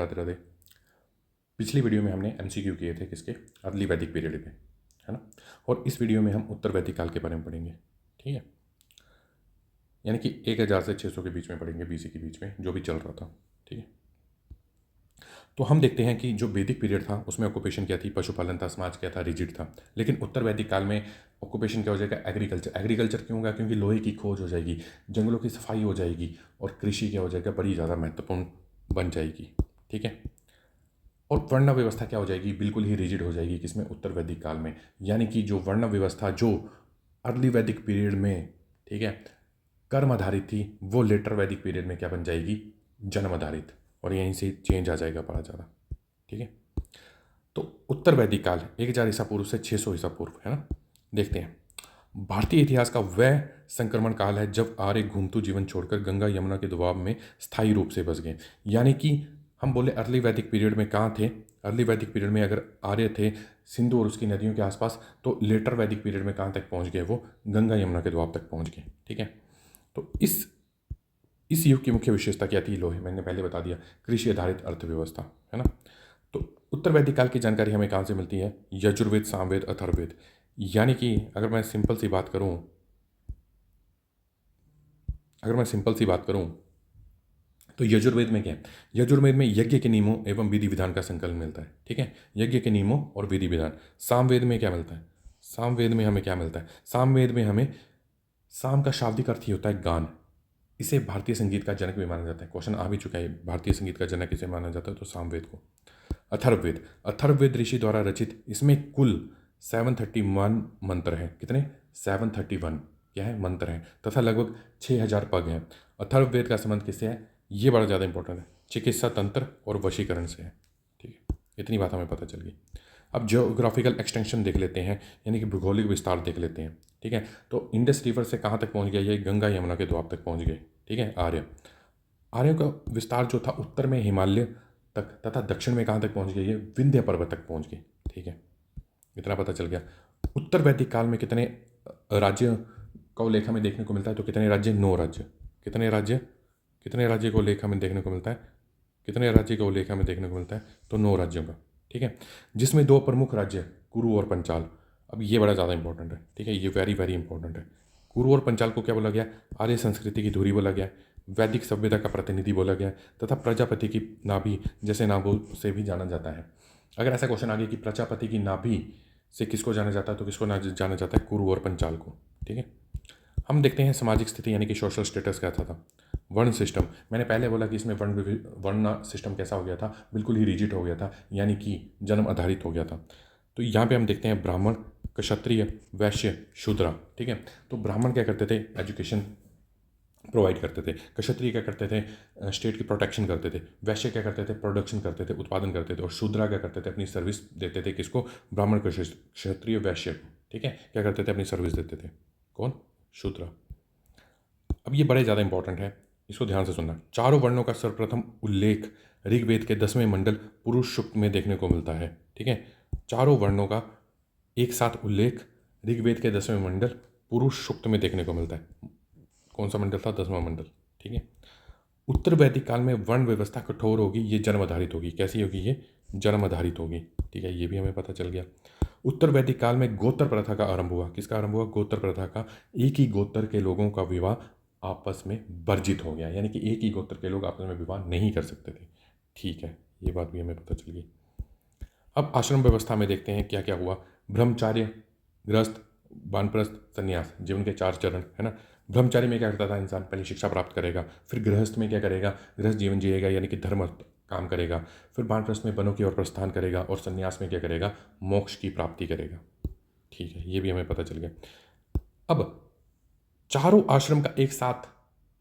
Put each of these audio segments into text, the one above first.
राधे राधे। पिछली वीडियो में हमने एमसीक्यू किए थे किसके, अर्ली वैदिक पीरियड के, है ना। और इस वीडियो में हम उत्तर वैदिक काल के बारे में पढ़ेंगे, ठीक है। यानी कि 1000 से 600 के बीच में पढ़ेंगे, बीसी के बीच में जो भी चल रहा था, ठीक है। तो हम देखते हैं कि जो वैदिक पीरियड था उसमें ऑक्यूपेशन क्या थी, पशुपालन था, समाज क्या था, रिजिड था। लेकिन उत्तर वैदिक काल में ऑक्यूपेशन क्या हो जाएगा, एग्रीकल्चर। एग्रीकल्चर क्यों होगा, क्योंकि लोहे की खोज हो जाएगी, जंगलों की सफाई हो जाएगी और कृषि क्या हो जाएगा, बड़ी ज़्यादा महत्वपूर्ण बन जाएगी, ठीक है। और वर्ण व्यवस्था क्या हो जाएगी, बिल्कुल ही रिजिड हो जाएगी किसमें, उत्तर वैदिक काल में। यानी कि जो वर्ण व्यवस्था जो अर्ली वैदिक पीरियड में, ठीक है, कर्म आधारित थी, वो लेटर वैदिक पीरियड में क्या बन जाएगी, जन्म आधारित। और यहीं से चेंज आ जाएगा बड़ा ज़्यादा, ठीक है। तो उत्तर वैदिक काल 1000 ईसा पूर्व से 600 ईसा पूर्व, है ना। देखते हैं, भारतीय इतिहास का वह संक्रमण काल है जब आर्य घूमतू जीवन छोड़कर गंगा यमुना के दबाव में स्थायी रूप से बस गए। यानी कि हम बोले अर्ली वैदिक पीरियड में कहाँ थे, अर्ली वैदिक पीरियड में अगर आर्य थे सिंधु और उसकी नदियों के आसपास, तो लेटर वैदिक पीरियड में कहाँ तक पहुँच गए, वो गंगा यमुना के दबाव तक पहुँच गए, ठीक है। तो इस युग की मुख्य विशेषता क्या थी, लोहे, मैंने पहले बता दिया, कृषि आधारित अर्थव्यवस्था, है ना। तो उत्तर वैदिक काल की जानकारी हमें कहाँ से मिलती है, यजुर्वेद, सामवेद, अथर्ववेद। यानी कि अगर मैं सिंपल सी बात करूं तो यजुर्वेद में क्या है, यजुर्वेद में यज्ञ के नियमों एवं विधि विधान का संकलन मिलता है, ठीक है। यज्ञ के नियमों और विधि विधान। सामवेद में क्या मिलता है, सामवेद में हमें क्या मिलता है, सामवेद में हमें, साम का शाब्दिक अर्थ ही होता है गान। इसे भारतीय संगीत का जनक भी माना जाता है, क्वेश्चन आ भी चुका है, भारतीय संगीत का जनक इसे माना जाता है, तो सामवेद को। अथर्ववेद, अथर्ववेद ऋषि द्वारा रचित, इसमें कुल 731 मंत्र हैं। कितने, 731 क्या है, मंत्र हैं, तथा लगभग 6000 पग हैं। अथर्ववेद का संबंध किससे है, ये बड़ा ज़्यादा इंपॉर्टेंट है, चिकित्सा तंत्र और वशीकरण से है, ठीक है। इतनी बात हमें पता चल गई। अब जियोग्राफिकल एक्सटेंशन देख लेते हैं, यानी कि भूगोलिक विस्तार देख लेते हैं, ठीक है। तो इंडस रिवर से कहाँ तक पहुँच गया, ये गंगा यमुना के द्वार तक पहुँच गए, ठीक है। आर्यों का विस्तार जो था उत्तर में हिमालय तक तथा दक्षिण में कहाँ तक पहुँच गई, ये विंध्य पर्वत तक पहुँच गई, ठीक है। इतना पता चल गया। उत्तर वैदिक काल में कितने राज्य का उल्लेख हमें देखने को मिलता है, तो कितने राज्य, 9 राज्य। कितने राज्य को उल्लेख हमें देखने को मिलता है, कितने राज्य का उल्लेख हमें देखने को मिलता है, तो 9 राज्यों का, ठीक है। जिसमें 2 प्रमुख राज्य, कुरु और पंचाल। अब ये बड़ा ज़्यादा इंपॉर्टेंट है, ठीक है, ये वेरी वेरी इंपॉर्टेंट है। कुरु और पंचाल को क्या बोला गया, आर्य संस्कृति की धुरी बोला गया, वैदिक सभ्यता का प्रतिनिधि बोला गया, तथा प्रजापति की नाभि जैसे नाभों से भी जाना जाता है। अगर ऐसा क्वेश्चन आ गया कि प्रजापति की नाभि से किसको जाना जाता है, तो किसको जाना जाता है, कुरु और पंचाल को, ठीक है। हम देखते हैं सामाजिक स्थिति, यानी कि सोशल स्टेटस क्या था। वर्ण सिस्टम, मैंने पहले बोला कि इसमें वर्ण सिस्टम कैसा हो गया था, बिल्कुल ही रिजिड हो गया था, यानी कि जन्म आधारित हो गया था। तो यहाँ पे हम देखते हैं ब्राह्मण, क्षत्रिय, वैश्य, शूद्र, ठीक है। तो ब्राह्मण क्या करते थे, एजुकेशन प्रोवाइड करते थे। क्षत्रिय क्या करते थे, स्टेट की प्रोटेक्शन करते थे। वैश्य क्या करते थे, प्रोडक्शन करते थे, उत्पादन करते थे। और शूद्रा क्या करते थे, अपनी सर्विस देते थे, किसको, ब्राह्मण, क्षत्रिय, वैश्य को, ठीक है। क्या करते थे, अपनी सर्विस देते थे, कौन, शूद्रा। अब ये बड़े ज़्यादा इंपॉर्टेंट है, इसको ध्यान से सुनना। चारों वर्णों का सर्वप्रथम उल्लेख ऋग्वेद के 10वें मंडल पुरुष सूक्त में देखने को मिलता है, ठीक है। चारों वर्णों का एक साथ उल्लेख ऋग्वेद के 10वें मंडल पुरुष सूक्त में देखने को मिलता है। कौन सा मंडल था, 10वां मंडल, ठीक है। उत्तर वैदिक काल में वर्ण व्यवस्था कठोर होगी, ये जन्म आधारित होगी। कैसी होगी, ये जन्म आधारित होगी, ठीक है, ये भी हमें पता चल गया। उत्तर वैदिक काल में गोत्र प्रथा का आरंभ हुआ। किसका आरंभ हुआ, गोत्र प्रथा का। एक ही गोत्र के लोगों का विवाह आपस में वर्जित हो गया, यानी कि एक ही गोत्र के लोग आपस में विवाह नहीं कर सकते थे, ठीक है, ये बात भी हमें पता चल गई। अब आश्रम व्यवस्था में देखते हैं क्या क्या हुआ। ब्रह्मचार्य, गृहस्थ, वानप्रस्थ, संन्यास, जीवन के 4 चरण, है ना। ब्रह्मचारी में क्या करता था इंसान, पहले शिक्षा प्राप्त करेगा, फिर गृहस्थ में क्या करेगा, गृहस्थ जीवन जिएगा, यानी कि धर्म काम करेगा, फिर वानप्रस्थ में वनों की ओर प्रस्थान करेगा, और संन्यास में क्या करेगा, मोक्ष की प्राप्ति करेगा, ठीक है, ये भी हमें पता चल गया। अब चारों आश्रम का एक साथ,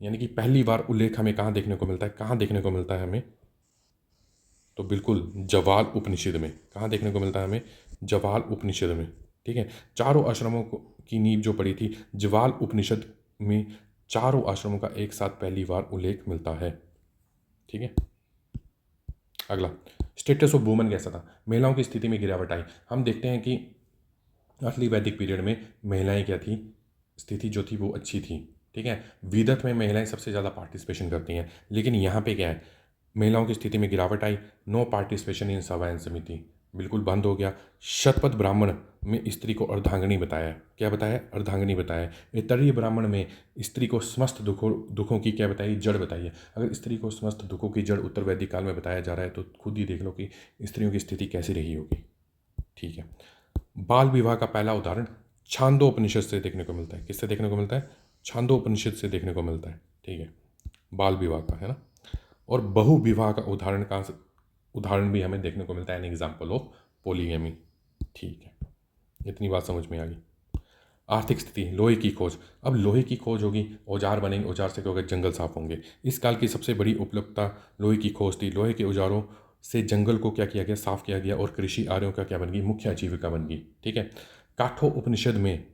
यानी कि पहली बार उल्लेख हमें कहाँ देखने को मिलता है, कहाँ देखने को मिलता है हमें, तो बिल्कुल जवाल उपनिषद में। कहाँ देखने को मिलता है हमें, जवाल उपनिषद में, ठीक है। चारों आश्रमों की नींव जो पड़ी थी जवाल उपनिषद में, चारों आश्रमों का एक साथ पहली बार उल्लेख मिलता है, ठीक है। अगला, स्टेटस ऑफ वुमन कैसा था, महिलाओं की स्थिति में गिरावट आई। हम देखते हैं कि अर्ली वैदिक पीरियड में महिलाएं क्या थी, स्थिति जो थी वो अच्छी थी, ठीक है। विदत में महिलाएं सबसे ज़्यादा पार्टिसिपेशन करती हैं, लेकिन यहाँ पे क्या है, महिलाओं की स्थिति में गिरावट आई। नो पार्टिसिपेशन इन सभा एंड समिति, बिल्कुल बंद हो गया। शतपथ ब्राह्मण में स्त्री को अर्धांगिनी बताया। क्या बताया? अर्धांगिनी बताया। ऐतरेय ब्राह्मण में स्त्री को समस्त दुखों की क्या बताई? जड़ बताई है। अगर स्त्री को समस्त दुखों की जड़ उत्तर वैदिक काल में बताया जा रहा है तो खुद ही देख लो कि स्त्रियों की स्थिति कैसी रही होगी। ठीक है। बाल विवाह का पहला उदाहरण छांदोपनिषद से देखने को मिलता है। किससे देखने को मिलता है? छांदोपनिषद से देखने को मिलता है। ठीक है, बाल विवाह का, है ना। और बहु विवाह का उदाहरण भी हमें देखने को मिलता है, एन एग्जाम्पल ऑफ पोलीगेमी। ठीक है, इतनी बात समझ में आ गई। आर्थिक स्थिति, लोहे की खोज। अब लोहे की खोज होगी, औजार बनेंगे, औजार से क्या होगा? जंगल साफ होंगे। इस काल की सबसे बड़ी उपलब्धता लोहे की खोज थी। लोहे के औजारों से जंगल को क्या किया गया? साफ किया गया और कृषि आर्यों का क्या बन गई? मुख्य आजीविका बन गई। ठीक है। काठो उपनिषद में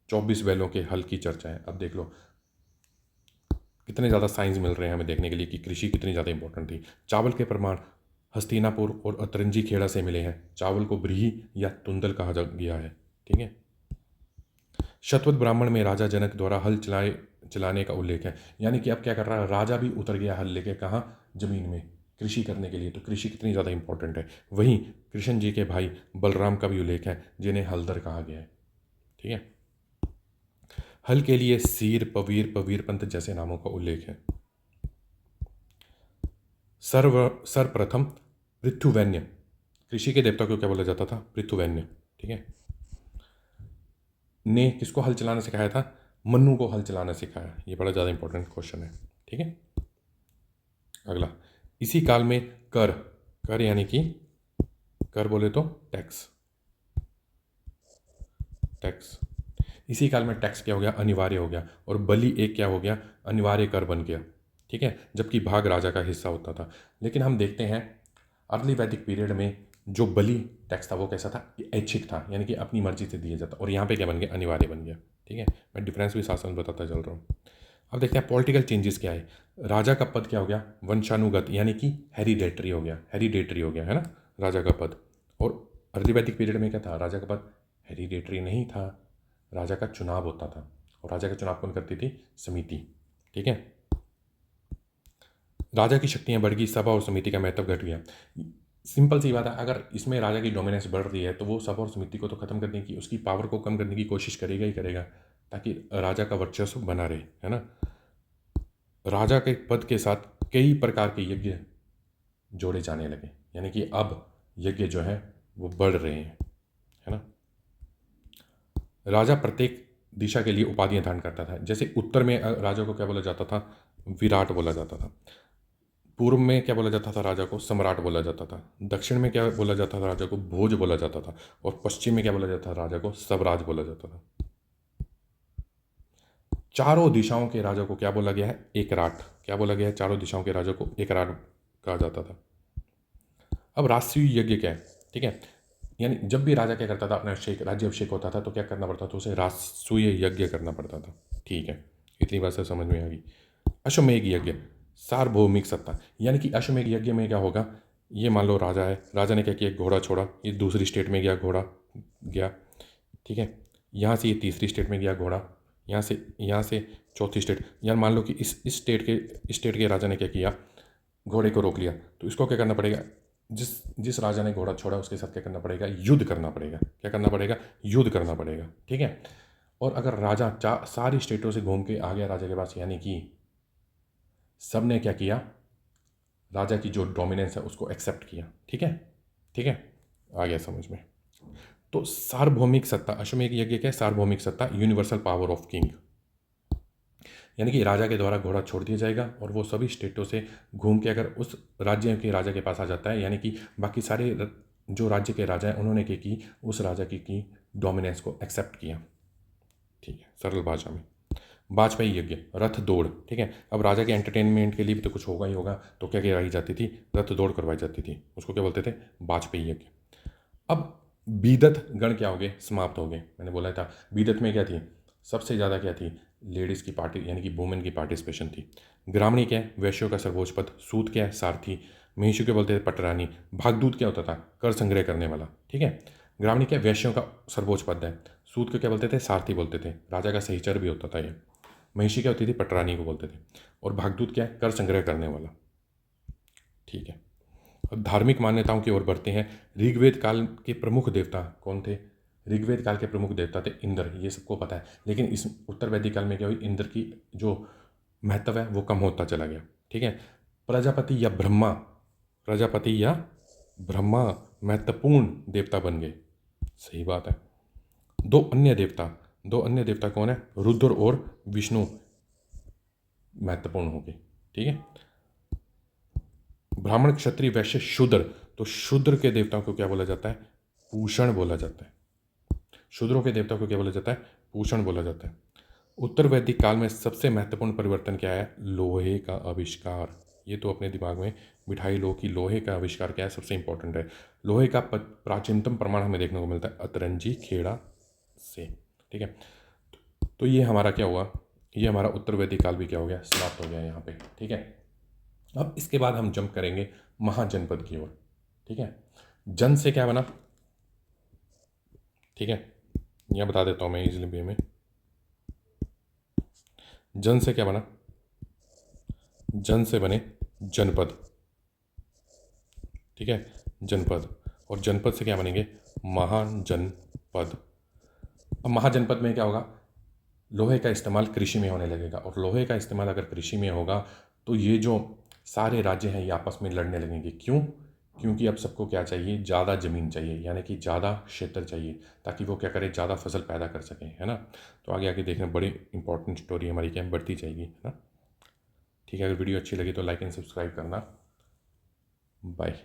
24 बैलों के हल की चर्चा है। अब देख लो कितने ज़्यादा साइंस मिल रहे हैं हमें देखने के लिए कि कृषि कितनी ज़्यादा इंपॉर्टेंट थी। चावल के प्रमाण हस्तिनापुर और अतरंजी खेड़ा से मिले हैं। चावल को ब्रीही या तुंदल कहा गया है। ठीक है। शतवत ब्राह्मण में राजा जनक द्वारा हल चलाने का उल्लेख है। यानी कि अब क्या कर रहा है? राजा भी उतर गया हल लेके, कहाँ? जमीन में, कृषि करने के लिए। तो कृषि कितनी ज़्यादा इंपॉर्टेंट है। वहीं कृष्ण जी के भाई बलराम का भी उल्लेख है, जिन्हें हलदर कहा गया है। ठीक है। हल के लिए सीर, पवीर, पवीरपंत जैसे नामों का उल्लेख है। सर्वप्रथम पृथुवैन्य, कृषि के देवता को क्या बोला जाता था? पृथुवैन्य। ठीक है। ने किसको हल चलाना सिखाया था? मन्नू को हल चलाना सिखाया। ये बड़ा ज़्यादा इंपॉर्टेंट क्वेश्चन है। ठीक है। अगला, इसी काल में कर, कर यानी कि कर बोले तो टैक्स, टैक्स। इसी काल में टैक्स क्या हो गया? अनिवार्य हो गया। और बलि एक क्या हो गया? अनिवार्य कर बन गया। ठीक है, जबकि भाग राजा का हिस्सा होता था। लेकिन हम देखते हैं अर्ली वैदिक पीरियड में जो बलि टैक्स था वो कैसा था? ऐच्छिक था, यानी कि अपनी मर्जी से दिया जाता। और यहाँ पे क्या बन गया? अनिवार्य बन गया। ठीक है, मैं डिफरेंस भी साथ साथ बताता चल रहा हूँ। अब देखते हैं पॉलिटिकल चेंजेस क्या है। राजा का पद क्या हो गया? वंशानुगत, यानी कि हेरिडेटरी हो गया। हेरिडेटरी हो गया, है ना, राजा का पद। और अर्ली वैदिक पीरियड में क्या था? राजा का पद हेरिडेटरी नहीं था, राजा का चुनाव होता था। और राजा का चुनाव कौन करती थी? समिति। ठीक है। राजा की शक्तियां बढ़ गई, सभा और समिति का महत्व घट गया। सिंपल सी बात है, अगर इसमें राजा की डोमिनेंस बढ़ रही है तो वो सभा और समिति को तो खत्म करने की, उसकी पावर को कम करने की कोशिश करेगा ही करेगा, ताकि राजा का वर्चस्व बना रहे, है ना। राजा के पद के साथ कई प्रकार के यज्ञ जोड़े जाने लगे, यानी कि अब यज्ञ जो है वो बढ़ रहे हैं, है ना। राजा प्रत्येक दिशा के लिए उपाधियां धारण करता था। जैसे उत्तर में राजा को क्या बोला जाता था? विराट बोला जाता था। पूर्व में क्या बोला जाता था? राजा को सम्राट बोला जाता था। दक्षिण में क्या बोला जाता था? राजा को भोज बोला जाता था। और पश्चिम में क्या बोला जाता था? राजा को सबराज बोला जाता था। चारों दिशाओं के राजा को क्या बोला गया है? एकराट। क्या बोला गया है? चारों दिशाओं के राजा को एकराट कहा जाता था। अब राष्ट्रीय यज्ञ क्या है? ठीक है, यानी जब भी राजा क्या करता था, अपना अभिषेक, राज्य अभिषेक होता था तो क्या करना पड़ता था? उसे राष्ट्रीय यज्ञ करना पड़ता था। ठीक है, इतनी बात से समझ में आ गई। अश्वमेध यज्ञ, सार्वभौमिक सत्ता, यानी कि अश्वमेध यज्ञ में क्या होगा? ये मान लो राजा है, राजा ने क्या किया? घोड़ा छोड़ा, ये दूसरी स्टेट में गया, घोड़ा गया। ठीक है, यहाँ से ये तीसरी स्टेट में गया घोड़ा, यहाँ से चौथी स्टेट। यार मान लो कि इस स्टेट के राजा ने क्या किया? घोड़े को रोक लिया, तो इसको क्या करना पड़ेगा? जिस जिस राजा ने घोड़ा छोड़ा उसके साथ क्या करना पड़ेगा? युद्ध करना पड़ेगा। क्या करना पड़ेगा? युद्ध करना पड़ेगा। ठीक है। और अगर राजा सारी स्टेटों से घूम के आ गया राजा के पास, यानी कि सब ने क्या किया? राजा की जो डोमिनेंस है उसको एक्सेप्ट किया। ठीक है, ठीक है, आ गया समझ में। तो सार्वभौमिक सत्ता, अश्वमेध यज्ञ क्या है? सार्वभौमिक सत्ता, यूनिवर्सल पावर ऑफ किंग, यानी कि राजा के द्वारा घोड़ा छोड़ दिया जाएगा और वो सभी स्टेटों से घूम के अगर उस राज्य के राजा के पास आ जाता है, यानी कि बाकी सारे जो राज्य के राजा हैं उन्होंने क्या की? उस राजा की डोमिनेंस को एक्सेप्ट किया। ठीक है, सरल भाषा में। वाजपेयी यज्ञ, रथ दौड़। ठीक है, अब राजा के एंटरटेनमेंट के लिए भी तो कुछ होगा ही होगा, तो क्या करवाई जाती थी? रथ दौड़ करवाई जाती थी। उसको क्या बोलते थे? वाजपेयी यज्ञ। अब बीदत गण क्या हो गए? समाप्त हो गए। मैंने बोला था बीदत में क्या थी? सबसे ज़्यादा क्या थी? लेडीज़ की पार्टी, यानी कि वुमेन की पार्टिसिपेशन थी। ग्रामणी क्या है? वैश्यों का सर्वोच्च पद। सूत क्या है? सारथी। महिषी क्या बोलते थे? पटरानी। भागदूत क्या होता था? कर संग्रह करने वाला। ठीक है, ग्रामणी क्या? वैश्यों का सर्वोच्च पद है। सूत को क्या बोलते थे? सारथी बोलते थे। राजा का सहचर भी होता था ये। महिषी क्या होती थी? पटरानी को बोलते थे। और भागदूत क्या है? कर संग्रह करने वाला। ठीक है। अब धार्मिक मान्यताओं की ओर बढ़ते हैं। ऋग्वेद काल के प्रमुख देवता कौन थे? ऋग्वेद काल के प्रमुख देवता थे इंद्र, ये सबको पता है। लेकिन इस उत्तर वैदिक काल में क्या हुई, इंद्र की जो महत्व है वो कम होता चला गया। ठीक है। प्रजापति या ब्रह्मा, प्रजापति या ब्रह्मा महत्वपूर्ण देवता बन गए। सही बात है। दो अन्य देवता, दो अन्य देवता कौन है? रुद्र और विष्णु महत्वपूर्ण हो गए। ठीक है। ब्राह्मण, क्षत्रिय, वैश्य, शूद्र, तो शूद्र के देवताओं को क्या बोला जाता है? पूषण बोला जाता है। शूद्रों के देवता को क्या बोला जाता है? पूषण बोला जाता है। उत्तर वैदिक काल में सबसे महत्वपूर्ण परिवर्तन क्या है? लोहे का आविष्कार। ये तो अपने दिमाग में बिठाई लो कि लोहे का आविष्कार क्या है, सबसे इंपॉर्टेंट है। लोहे का प्राचीनतम प्रमाण हमें देखने को मिलता है अतरंजी खेड़ा से। ठीक है। तो ये हमारा क्या हुआ, ये हमारा उत्तर वैदिक काल भी क्या हो गया, समाप्त हो गया यहाँ पे। ठीक है। अब इसके बाद हम जंप करेंगे महाजनपद की ओर। ठीक है। जन से क्या बना? ठीक है, यह बता देता हूँ मैं इजली वे में। जन से क्या बना? जन से बने जनपद। ठीक है, जनपद। और जनपद से क्या बनेंगे? महाजनपद। अब महाजनपद में क्या होगा? लोहे का इस्तेमाल कृषि में होने लगेगा, और लोहे का इस्तेमाल अगर कृषि में होगा तो ये जो सारे राज्य हैं ये आपस में लड़ने लगेंगे। क्यों? क्योंकि अब सबको क्या चाहिए? ज़्यादा ज़मीन चाहिए, यानी कि ज़्यादा क्षेत्र चाहिए, ताकि वो क्या करें, ज़्यादा फसल पैदा कर सकें, है ना। तो आगे आगे देखना, बड़ी इंपॉर्टेंट स्टोरी हमारी क्या बढ़ती जाएगी, है ना। ठीक है, अगर वीडियो अच्छी लगी तो लाइक एंड सब्सक्राइब करना। बाय।